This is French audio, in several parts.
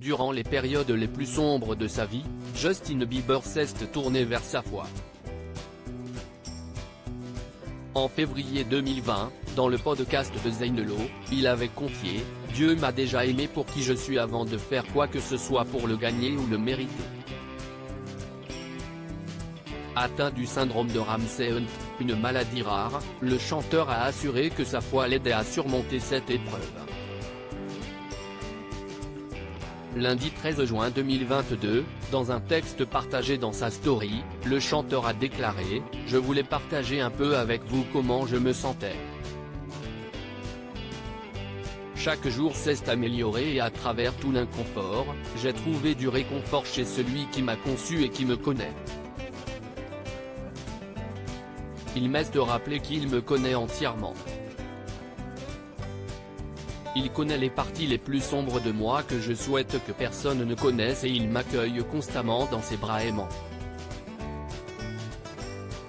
Durant les périodes les plus sombres de sa vie, Justin Bieber s'est tourné vers sa foi. En février 2020, dans le podcast de Zane Lowe, il avait confié « Dieu m'a déjà aimé pour qui je suis avant de faire quoi que ce soit pour le gagner ou le mériter ». Atteint du syndrome de Ramsay-Hunt, une maladie rare, le chanteur a assuré que sa foi l'aidait à surmonter cette épreuve. Lundi 13 juin 2022, dans un texte partagé dans sa story, le chanteur a déclaré « Je voulais partager un peu avec vous comment je me sentais. Chaque jour s'est amélioré et à travers tout l'inconfort, j'ai trouvé du réconfort chez celui qui m'a conçu et qui me connaît. Il m'est de rappeler qu'il me connaît entièrement. Il connaît les parties les plus sombres de moi que je souhaite que personne ne connaisse et il m'accueille constamment dans ses bras aimants. »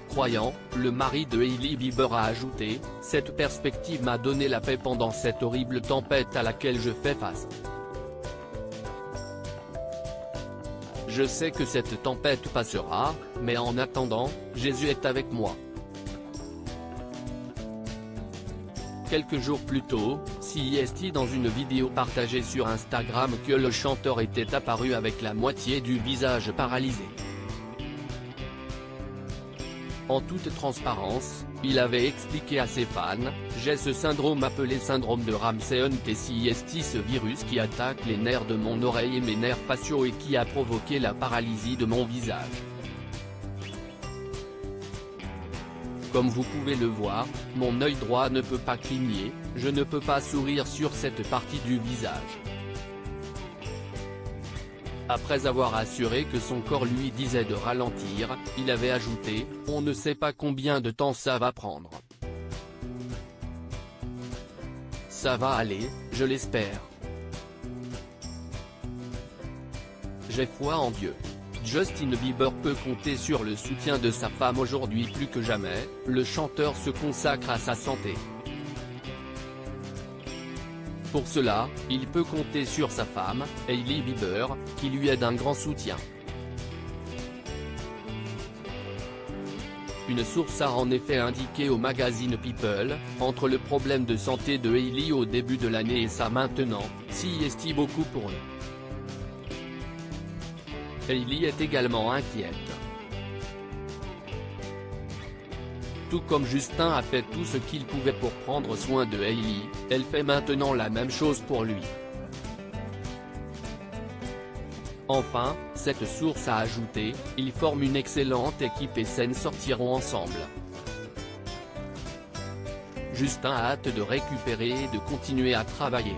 Croyant, le mari de Hailey Bieber a ajouté « Cette perspective m'a donné la paix pendant cette horrible tempête à laquelle je fais face. Je sais que cette tempête passera, mais en attendant, Jésus est avec moi. » Quelques jours plus tôt, CEST dans une vidéo partagée sur Instagram que le chanteur était apparu avec la moitié du visage paralysé. En toute transparence, il avait expliqué à ses fans « J'ai ce syndrome appelé syndrome de Ramsay-Hunt et CEST, ce virus qui attaque les nerfs de mon oreille et mes nerfs faciaux et qui a provoqué la paralysie de mon visage. Comme vous pouvez le voir, mon œil droit ne peut pas cligner, je ne peux pas sourire sur cette partie du visage. » Après avoir assuré que son corps lui disait de ralentir, il avait ajouté « On ne sait pas combien de temps ça va prendre. Ça va aller, je l'espère. J'ai foi en Dieu. » Justin Bieber peut compter sur le soutien de sa femme aujourd'hui plus que jamais, le chanteur se consacre à sa santé. Pour cela, il peut compter sur sa femme, Hailey Bieber, qui lui est d'un grand soutien. Une source a en effet indiqué au magazine People, entre le problème de santé de Hailey au début de l'année et ça maintenant, CEST beaucoup pour eux. Hailey est également inquiète. Tout comme Justin a fait tout ce qu'il pouvait pour prendre soin de Hailey, elle fait maintenant la même chose pour lui. Enfin, cette source a ajouté, ils forment une excellente équipe et saines sortiront ensemble. Justin a hâte de récupérer et de continuer à travailler.